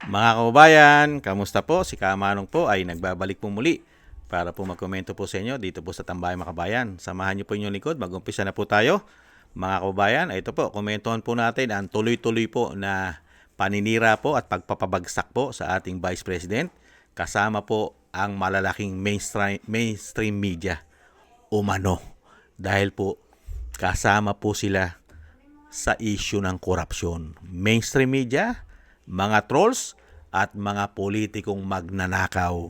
Mga kababayan, kamusta po? Si Kamanong po ay nagbabalik po muli para po magkomento po sa inyo dito po sa Tambayang Makabayan. Samahan niyo po inyong likod, mag-umpisa na po tayo. Mga kababayan, ito po, komentuhan po natin ang tuloy-tuloy po na paninira po at pagpapabagsak po sa ating Vice President kasama po ang malalaking mainstream media umano. Dahil po kasama po sila sa issue ng korupsyon. Mainstream media, mga trolls, at mga politikong magnanakaw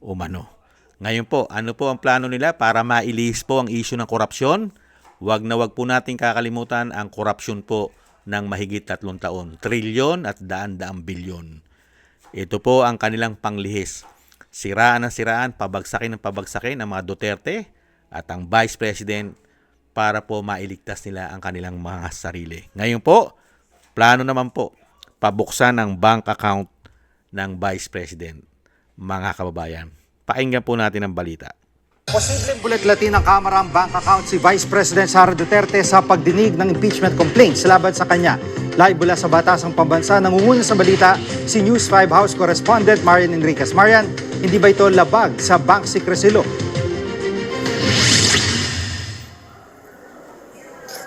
umano. Ngayon po, ano po ang plano nila para mailis po ang issue ng korupsyon? Wag na wag po natin kakalimutan ang korupsyon po ng mahigit 3 taon. Trilyon at daan-daang bilyon. Ito po ang kanilang panglihis. Siraan ng siraan, pabagsakin ng pabagsakin ang mga Duterte at ang Vice President para po mailigtas nila ang kanilang mga sarili. Ngayon po, plano naman po, pabuksan ang bank account ng Vice President. Mga kababayan, pakinggan po natin ang balita. Posibleng bulat-latin ng Kamara ang bank account si Vice President Sara Duterte sa pagdinig ng impeachment complaints laban sa kanya. Live mula sa Batasang Pambansa, nangunguna sa balita si News 5 House Correspondent Marian Enriquez. Marian, hindi ba ito labag sa bank secrecy law?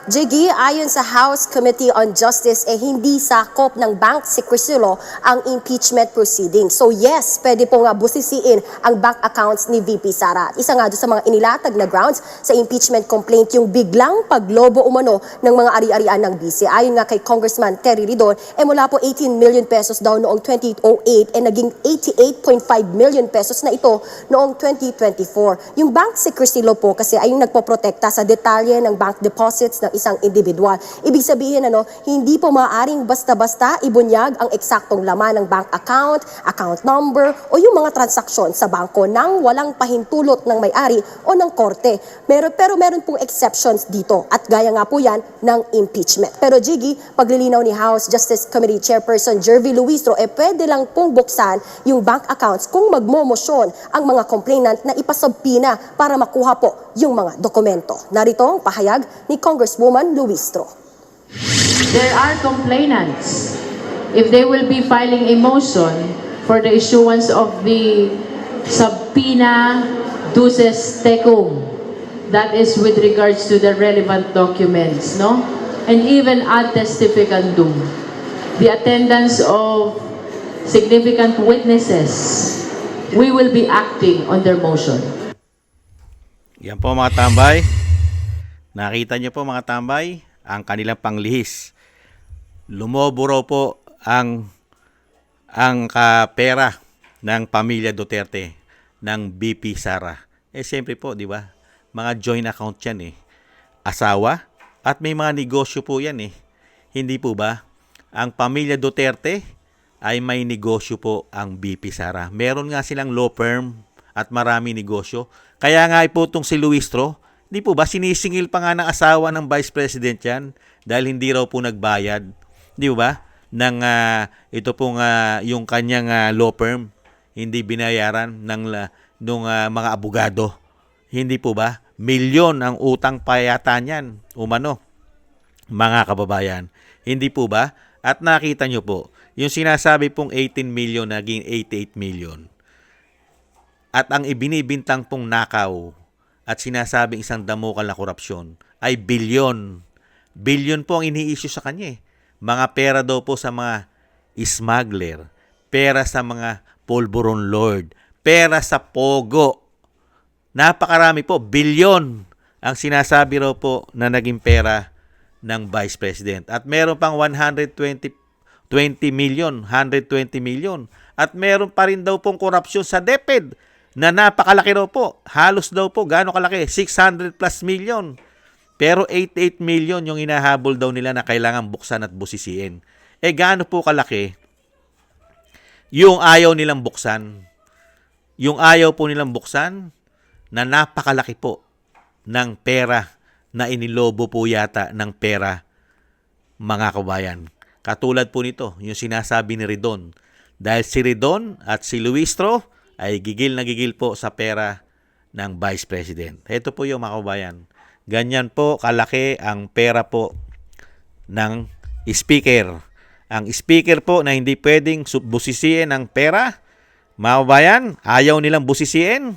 Jiggy, ayon sa House Committee on Justice, hindi sakop ng bank secrecy law ang impeachment proceeding. So yes, pwede po nga busisiin ang bank accounts ni VP Sara. At isa nga doon sa mga inilatag na grounds sa impeachment complaint yung biglang paglobo umano ng mga ari-arian ng BC. Ayon nga kay Congressman Terry Ridon, mula po 18 million pesos daw noong 2008 naging 88.5 million pesos na ito noong 2024. Yung bank secrecy law po kasi ay yung nagpoprotekta sa detalye ng bank deposits ng isang individual. Ibig sabihin, hindi po maaaring basta-basta ibunyag ang eksaktong laman ng bank account, account number, o yung mga transaksyon sa bangko nang walang pahintulot ng may-ari o ng korte. Pero meron pong exceptions dito at gaya nga po yan ng impeachment. Pero Jiggy, paglilinaw ni House Justice Committee Chairperson Jervy Luistro, pwede lang pong buksan yung bank accounts kung magmomosyon ang mga complainant na ipasubpina para makuha po yung mga dokumento. Narito ang pahayag ni Congresswoman Luistro. There are complainants. If they will be filing a motion for the issuance of the subpoena duces tecum, that is with regards to the relevant documents, no? And even ad testificandum, the attendance of significant witnesses, we will be acting on their motion. Yan po mga tambay. Nakita niyo po mga tambay ang kanilang panglihis. Lumobo raw po ang pera ng pamilya Duterte ng BP Sara. Siyempre po, di ba? Mga joint account yan Asawa at may mga negosyo po yan Hindi po ba? Ang pamilya Duterte ay may negosyo po ang BP Sara. Meron nga silang law firm at marami negosyo. Kaya nga po itong si Luistro, di po ba sinisingil pa nga ng asawa ng Vice President yan dahil hindi raw po nagbayad, di ba? Ng ito pong yung kanyang law firm, hindi binayaran ng mga abogado. Hindi po ba? Milyon ang utang pa yata niyan, umano, mga kababayan. Hindi po ba? At nakita nyo po, yung sinasabi pong 18 million naging 88 million. At ang ibinibintang pong nakaw at sinasabing isang damukal na korupsyon ay bilyon. Bilyon po ang ini-issue sa kanya Mga pera daw po sa mga smuggler, pera sa mga polvoron lord, pera sa pogo. Napakarami po, bilyon ang sinasabi raw po na naging pera ng Vice President. At meron pang 120 million. At meron pa rin daw pong korupsyon sa DepEd na napakalaki raw po. Halos daw po, gaano kalaki? 600 plus million. Pero 88 million yung inahabol daw nila na kailangan buksan at busisiin. Gaano po kalaki yung ayaw nilang buksan? Yung ayaw po nilang buksan na napakalaki po ng pera na inilobo po yata ng pera, mga kabayan. Katulad po nito, yung sinasabi ni Ridon. Dahil si Ridon at si Luistro ay gigil na gigil po sa pera ng Vice President. Ito po yung mga kabayan. Ganyan po kalaki ang pera po ng Speaker Ang speaker po na hindi pwedeng busisiin ang pera, mga kababayan, ayaw nilang busisiin.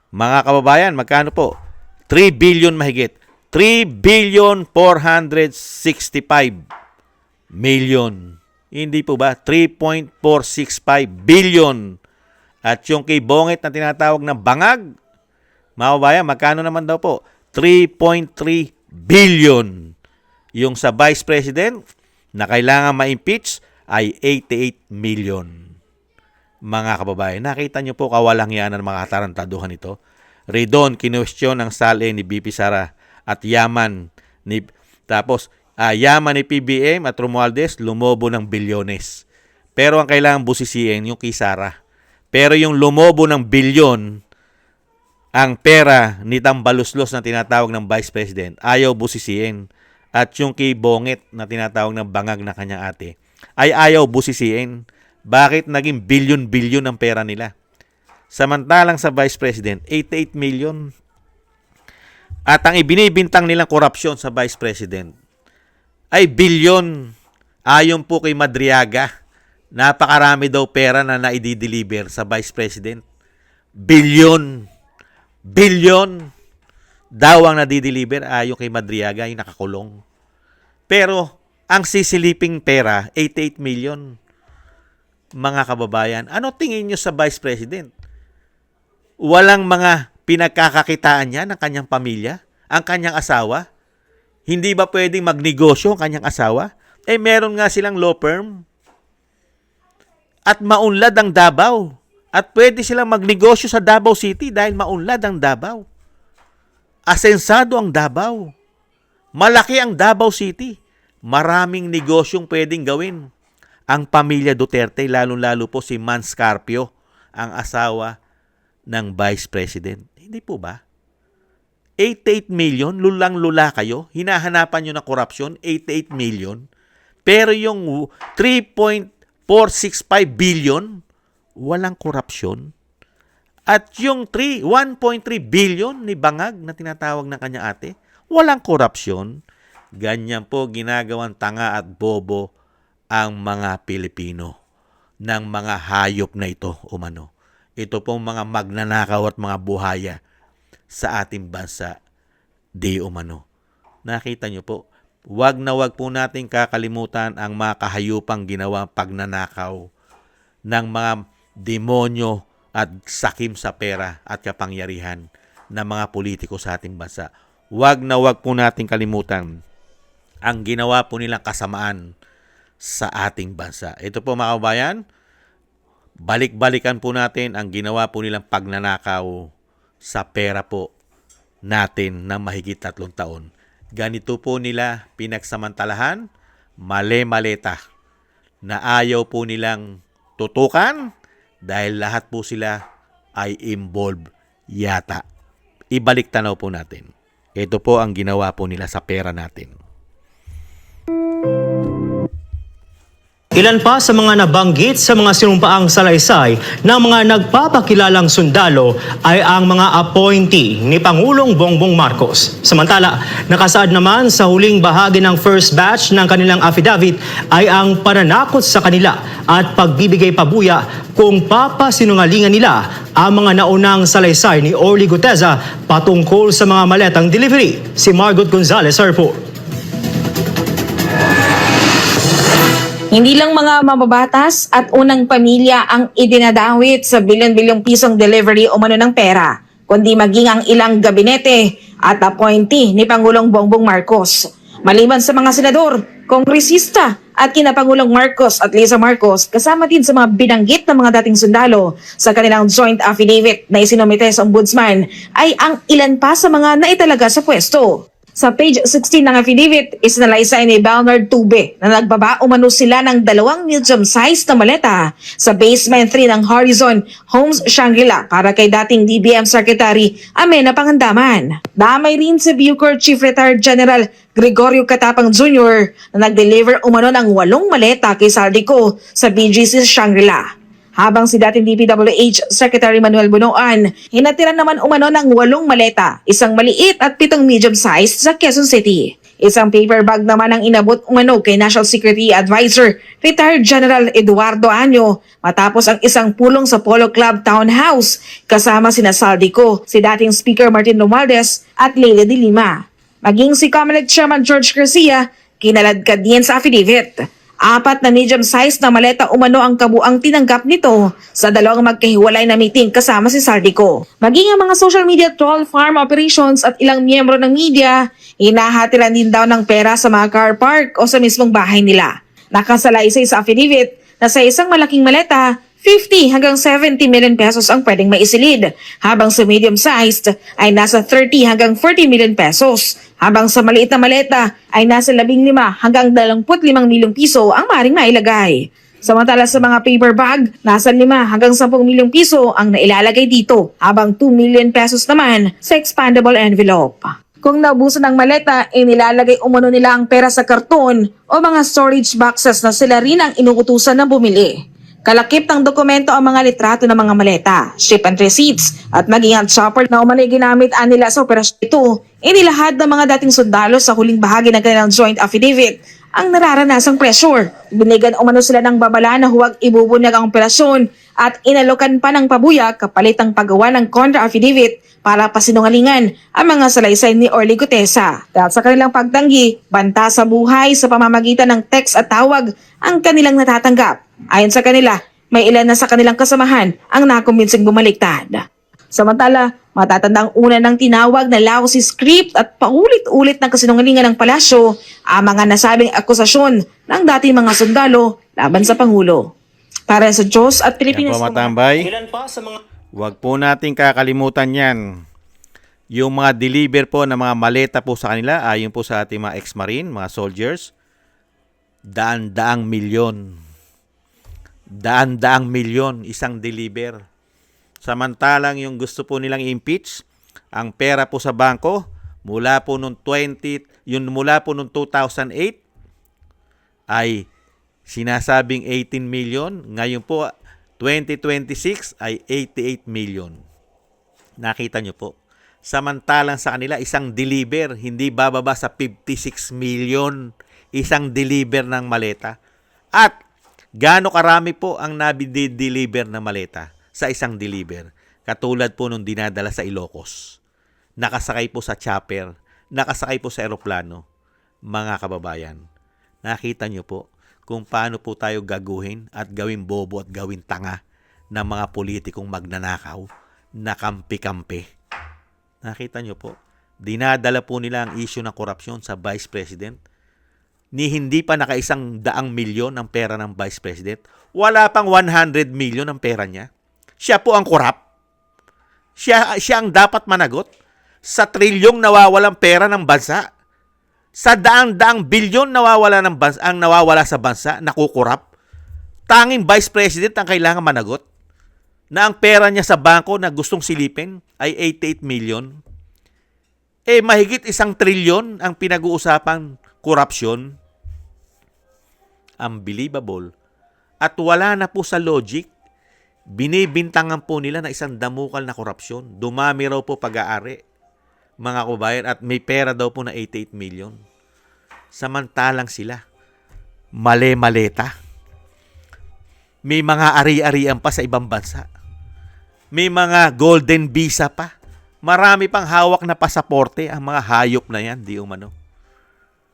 Mga kababayan, magkano po? 3 billion mahigit. 3 billion 465 million. Hindi po ba? 3.465 billion. At yung kay Bongit na tinatawag na bangag, mga kababayan, magkano naman daw po? 3.3 billion. Yung sa Vice President na kailangan ma-impeach ay 88 million. Mga kababayan, nakita nyo po kawalang yan ng mga katarantaduhan ito. Redon, kinwestiyon ang sali ni BP Sara at yaman ni PBM at Romualdez lumobo ng bilyones. Pero ang kailangan busisiin yung kay Sara. Pero yung lumobo ng bilyon, ang pera ni Tambaluslos na tinatawag ng Vice President, ayaw busisiin. At yung kay Bongit na tinatawag ng bangag na kanyang ate, ay ayaw busisiin. Bakit naging bilyon-bilyon ang pera nila? Samantalang sa Vice President, 88 million. At ang ibinibintang nilang korupsyon sa Vice President ay bilyon. Ayon po kay Madriaga, napakarami daw pera na naidi-deliver sa Vice President. Bilyon. Bilyon daw ang nadi-deliver ayon kay Madriaga, yung nakakulong. Pero ang sisiliping pera, 88 million. Mga kababayan, ano tingin nyo sa Vice President? Walang mga pinagkakakitaan niya ng kanyang pamilya, ang kanyang asawa? Hindi ba pwedeng magnegosyo ang kanyang asawa? Meron nga silang law firm. At maunlad ang Davao. At pwede silang magnegosyo sa Davao City dahil maunlad ang Davao. Asensado ang Davao. Malaki ang Davao City. Maraming negosyong pwedeng gawin. Ang pamilya Duterte, lalong-lalo po si Mans Carpio, ang asawa ng Vice President. Hindi po ba? 88 million, lulang-lula kayo. Hinahanapan nyo ng korupsyon, 88 million. Pero yung 3.465 billion, walang korupsyon. At yung 1.3 billion ni Bangag na tinatawag ng kanya ate, walang korupsyon. Ganyan po ginagawang tanga at bobo ang mga Pilipino ng mga hayop na ito umano. Ito pong mga magnanakaw at mga buhaya sa ating bansa di umano. Nakita nyo po, wag na wag po natin kakalimutan ang mga kahayupang ginawang pagnanakaw ng mga demonyo at sakim sa pera at kapangyarihan ng mga politiko sa ating bansa. Wag na wag po natin kalimutan ang ginawa po nilang kasamaan sa ating bansa. Ito po mga kabayan, balik-balikan po natin ang ginawa po nilang pagnanakaw sa pera po natin ng mahigit 3 taon. Ganito po nila pinagsamantalahan, male-maleta, na ayaw po nilang tutukan dahil lahat po sila ay involved yata. Ibalik tanaw po natin. Ito po ang ginawa po nila sa pera natin. Ilan pa sa mga nabanggit sa mga sinumpaang salaysay ng mga nagpapakilalang sundalo ay ang mga appointee ni Pangulong Bongbong Marcos. Samantala, nakasaad naman sa huling bahagi ng first batch ng kanilang affidavit ay ang pananakot sa kanila at pagbibigay pabuya kung papasinungalingan nila ang mga naunang salaysay ni Orly Guteza patungkol sa mga maletang delivery. Si Margot Gonzalez report. Hindi lang mga mababatas at unang pamilya ang idinadawit sa bilyon-bilyong pisong delivery o mano ng pera, kundi maging ang ilang gabinete at appointee ni Pangulong Bongbong Marcos. Maliban sa mga senador, kongresista at kina Pangulong Marcos at Lisa Marcos, kasama din sa mga binanggit ng mga dating sundalo sa kanilang joint affidavit na isinumite sa ombudsman, ay ang ilan pa sa mga naitalaga sa pwesto. Sa page 16 ng affidavit, isinalaysay ni Bernard Tube na nagbaba umano sila ng 2 medium-sized na maleta sa basement 3 ng Horizon Homes Shangri-La para kay dating DBM Secretary Amena Pangandaman. Damay rin si Bucor Chief Retired General Gregorio Catapang Jr. na nag-deliver umano ng 8 maleta kay Saldico sa BGC Shangri-La. Habang si dating DPWH Secretary Manuel Bunoan, hinatiran naman umano ng 8 maleta, 1 maliit at 7 medium-sized sa Quezon City. Isang paper bag naman ang inabot umano kay National Security Advisor, retired General Eduardo Año, matapos ang isang pulong sa Polo Club Townhouse kasama sina Saldico, si dating Speaker Martin Romualdez at Leila de Lima. Maging si COMELEC Chairman George Garcia, kinaladkad din sa affidavit. 4 na medium-sized na maleta umano ang kabuang tinanggap nito sa dalawang magkahiwalay na meeting kasama si Saldico. Maging ang mga social media troll farm operations at ilang miyembro ng media, hinahatilan din daw ng pera sa mga car park o sa mismong bahay nila. Nakasalaysay sa affidavit na sa isang malaking maleta, 50 hanggang 70 million pesos ang pwedeng maisilid, habang sa medium-sized ay nasa 30 hanggang 40 million pesos, habang sa maliit na maleta ay nasa 15 hanggang 25 milyong piso ang maaaring mailagay. Samantala sa mga paper bag, nasa 5 hanggang 10 milyong piso ang nailalagay dito, habang 2 million pesos naman sa expandable envelope. Kung naubusan ng maleta, inilalagay umano nila ang pera sa karton o mga storage boxes na sila rin ang inuutusan na bumili. Kalakip ng dokumento ang mga litrato ng mga maleta, shipment receipts, at maging ang chopper na umano'y ginamit nila sa operasyon ito, inilahad ng mga dating sundalo sa huling bahagi ng kanilang joint affidavit ang nararanasang pressure. Binigyan umano sila ng babala na huwag ibubunyag ang operasyon at inalokan pa ng pabuya kapalit ang paggawa ng contra-affidavit para pasinungalingan ang mga salaysay ni Orly Gutesa. Dahil sa kanilang pagtanggi, banta sa buhay sa pamamagitan ng text at tawag ang kanilang natatanggap. Ayon sa kanila, may ilan na sa kanilang kasamahan ang nakumbinsing bumaliktad. Samantala, matatandang una ng tinawag na lousy script at paulit-ulit ng kasinungalingan ng palasyo ang mga nasabing akusasyon ng dating mga sundalo laban sa Pangulo. Para sa Diyos at Pilipinas. Yan po, matambay. Ilan pa sa mga Huwag po nating kakalimutan yan. Yung mga deliver po ng mga maleta po sa kanila, ayon po sa ating mga ex-marine, mga soldiers, daan-daang milyon. Daan-daang milyon isang deliver. Samantalang yung gusto po nilang impeach, ang pera po sa bangko, mula po nung 2008 ay sinasabing 18 million. Ngayon po, 2026 ay 88 million. Nakita nyo po. Samantalang sa kanila, isang deliver, hindi bababa sa 56 million isang deliver ng maleta. At gaano karami po ang nabidi-deliver na maleta sa isang deliver? Katulad po nung dinadala sa Ilocos. Nakasakay po sa chopper, nakasakay po sa eroplano. Mga kababayan, nakita nyo po kung paano po tayo gaguhin at gawing bobo at gawing tanga ng mga politikong magnanakaw na kampi-kampi. Nakita nyo po, dinadala po nila ang issue ng korupsyon sa Vice President. Ni hindi pa naka100 milyon ang pera ng Vice President. Wala pang 100 milyon ang pera niya. Siya po ang korap. Siya ang dapat managot sa trilyong nawawalang pera ng bansa. Sa daang-daang bilyon nawawala ng bansa, ang nawawala sa bansa, nakukurap. Tanging Vice President ang kailangan managot na ang pera niya sa bangko na gustong silipin ay 88 million. Mahigit 1 trilyon ang pinag-uusapang korupsyon. Unbelievable. At wala na po sa logic. Binibintangan po nila na isang damukal na korupsyon. Dumami raw po pag-aari, mga kabayan, at may pera daw po na 88 million. Samantalang sila, male-maleta. May mga ari-arian pa sa ibang bansa. May mga golden visa pa. Marami pang hawak na pasaporte ang mga hayop na yan, di umano.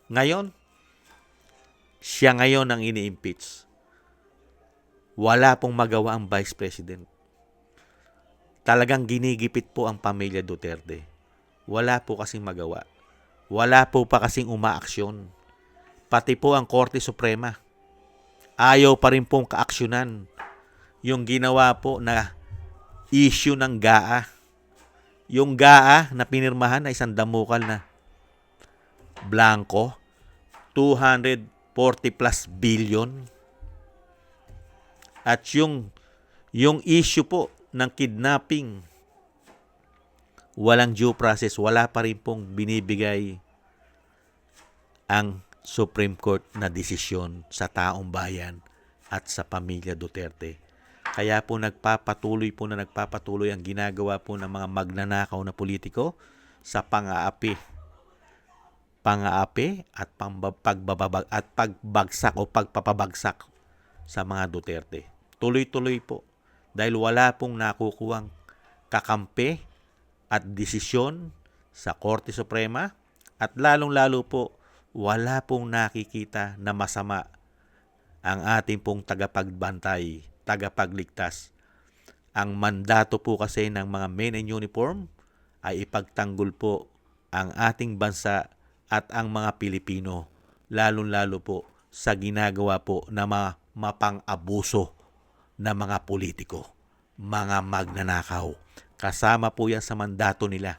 Ngayon, siya ngayon ang ini-impeach. Wala pong magawa ang Vice President. Talagang ginigipit po ang pamilya Duterte. Wala po kasing magawa. Wala po pa kasing umaaksyon. Pati po ang Korte Suprema. Ayaw pa rin pong kaaksyonan yung ginawa po na issue ng GAA. Yung GAA na pinirmahan ay isang damukal na blanco, 240 plus billion. At yung issue po ng kidnapping, walang due process, wala pa rin pong binibigay ang Supreme Court na desisyon sa taong bayan at sa pamilya Duterte. Kaya po nagpapatuloy ang ginagawa po ng mga magnanakaw na politiko sa pang-aapi pang-aapi at pagbabagsak o pagpapabagsak sa mga Duterte. Tuloy-tuloy po dahil wala pong nakukuhang kakampi at desisyon sa Korte Suprema at lalong-lalo po wala pong nakikita na masama ang ating pong tagapagbantay, tagapagligtas. Ang mandato po kasi ng mga men in uniform ay ipagtanggol po ang ating bansa at ang mga Pilipino, lalong-lalo po sa ginagawa po na mga mapang-abuso na mga politiko, mga magnanakaw. Kasama po yan sa mandato nila.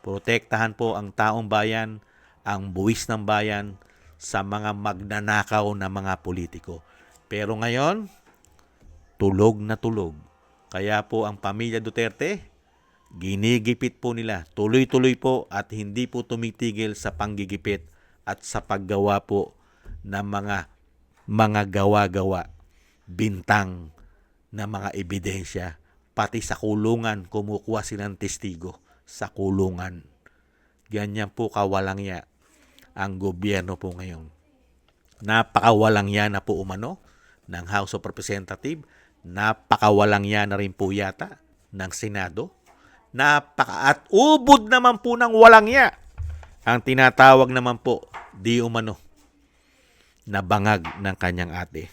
Protektahan po ang taong bayan, ang buwis ng bayan sa mga magnanakaw na mga politiko. Pero ngayon, tulog na tulog. Kaya po ang pamilya Duterte, ginigipit po nila. Tuloy-tuloy po at hindi po tumitigil sa panggigipit at sa paggawa po ng mga gawa-gawa, bintang na mga ebidensya. Pati sa kulungan, kumukuha silang testigo sa kulungan. Ganyan po kawalangya ang gobyerno po ngayon. Napakawalangya na po umano ng House of Representatives. Napakawalangya na rin po yata ng Senado. At ubod naman po ng walangya ang tinatawag naman po di umano na bangag ng kanyang ate.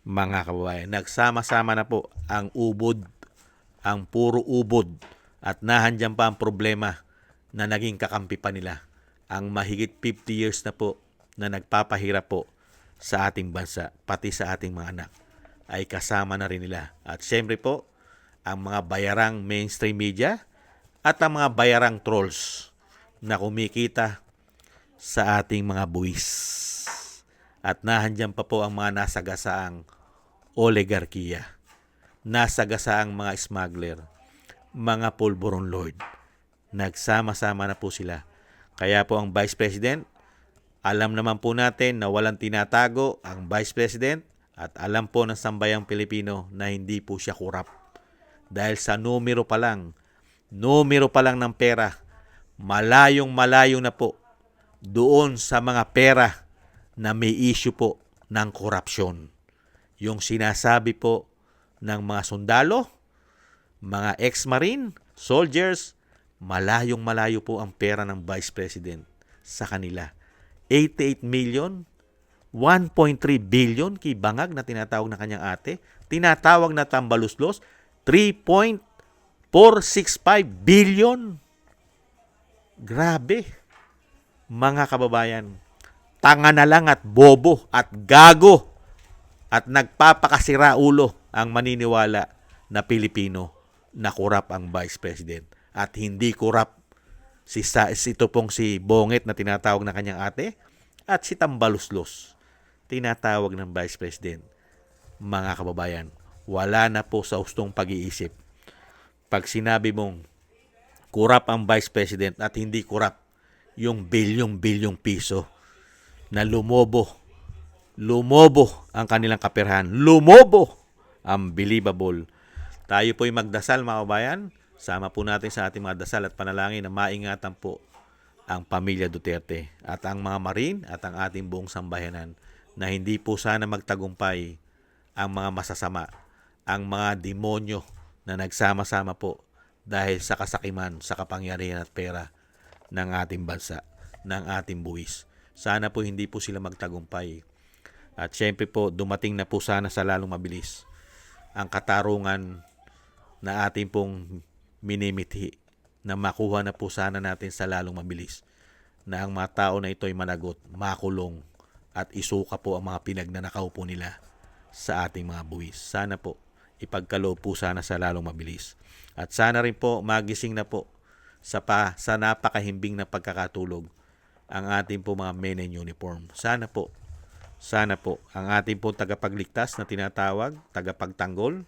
Mga kababayan, nagsama-sama na po ang ubod, ang puro ubod at nahandyan pa ang problema na naging kakampi pa nila. Ang mahigit 50 years na po na nagpapahirap po sa ating bansa, pati sa ating mga anak, ay kasama na rin nila. At syempre po, ang mga bayarang mainstream media at ang mga bayarang trolls na kumikita sa ating mga buwis. At nahandyan pa po ang mga nasagasaang oligarkiya, nasagasaang mga smuggler, mga pulburon lord. Nagsama-sama na po sila. Kaya po ang Vice President, alam naman po natin na walang tinatago ang Vice President at alam po ng sambayang Pilipino na hindi po siya kurap. Dahil sa numero pa lang ng pera, malayong-malayo na po doon sa mga pera na may issue po ng korupsyon. Yung sinasabi po ng mga sundalo, mga ex-marine, soldiers, malayong-malayo po ang pera ng Vice President sa kanila. 88 million, 1.3 billion kay bangag na tinatawag na kanyang ate, tinatawag na tambaluslos, 3.465 billion. Grabe. Mga kababayan, tanga na lang at bobo at gago at nagpapakasira ulo ang maniniwala na Pilipino na kurap ang Vice President. At hindi kurap ito pong si Bonget na tinatawag na kanyang ate at si Tambaluslos tinatawag ng Vice President. Mga kababayan, wala na po sa hustong pag-iisip. Pag sinabi mong kurap ang Vice President at hindi kurap yung bilyong-bilyong piso na lumobo ang kanilang kaperahan. Lumobo! Unbelievable. Tayo po'y magdasal, mga kababayan. Sama po natin sa ating mga dasal at panalangin na maingatan po ang pamilya Duterte at ang mga Marine at ang ating buong sambayanan na hindi po sana magtagumpay ang mga masasama, ang mga demonyo na nagsama-sama po dahil sa kasakiman, sa kapangyarihan at pera ng ating bansa, ng ating buwis. Sana po hindi po sila magtagumpay. At syempre po, dumating na po sana sa lalong mabilis ang katarungan na ating pong minimithi na makuha na po sana natin sa lalong mabilis na ang mga tao na ito ay managot, makulong at isuka po ang mga pinagnanakaw po nila sa ating mga buwis. Sana po ipagkaloob po sana sa lalong mabilis. At sana rin po magising na po sa napakahimbing na pagkakatulog ang ating po mga men in uniform. Sana po ang ating po tagapagligtas na tinatawag, tagapagtanggol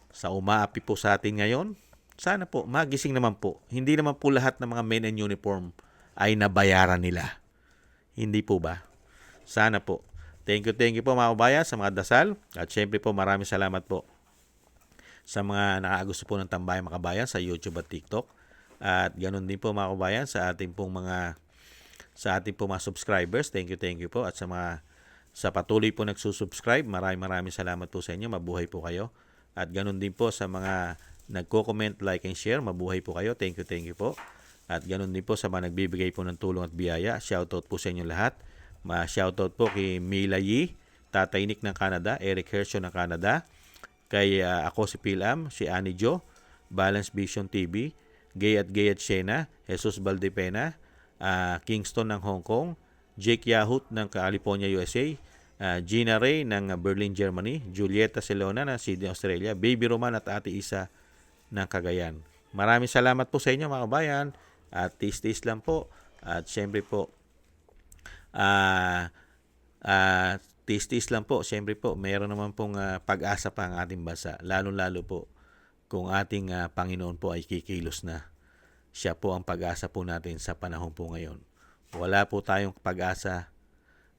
sa umaapi po sa atin ngayon, sana po magising naman po. Hindi naman po lahat ng mga men in uniform ay nabayaran nila. Hindi po ba? Sana po. Thank you po mga kabayan sa mga dasal. At syempre po maraming salamat po sa mga nakagusto po ng Tambayan mga kabayan sa YouTube at TikTok. At ganoon din po mga kabayan sa ating pong mga sa ating po mga subscribers. Thank you po. At sa patuloy po nagsusubscribe, maraming salamat po sa inyo. Mabuhay po kayo. At ganun din po sa mga nagko-comment, like, and share. Mabuhay po kayo. Thank you po. At ganun din po sa mga nagbibigay po ng tulong at biyaya. Shoutout po sa inyo lahat. Shoutout po kay Mila Yee, Tatay Nick ng Canada, Eric Hershon ng Canada, kay ako si Pilam, si Annie Jo, Balance Vision TV, Gay at Shena, Jesus Valdepena, Kingston ng Hong Kong, Jake Yahut ng California, USA, Gina Ray ng Berlin, Germany, Julieta Celona ng Sydney, Australia, Baby Roman at Ate Isa ng Cagayan. Maraming salamat po sa inyo mga kabayan at tis-tis lang po at syempre po tis-tis lang po, syempre po meron naman pong pag-asa pa ang ating bansa, lalo-lalo po kung ating Panginoon po ay kikilos na. Siya po ang pag-asa po natin sa panahon po ngayon. Wala po tayong pag-asa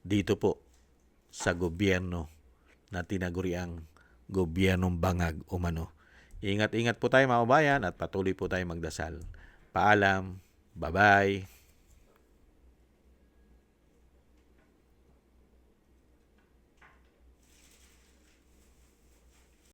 dito po sa gobyerno na tinaguriang gobyernong bangag umano. Ingat-ingat po tayo mga kabayan at patuloy po tayo magdasal. Paalam. Bye-bye.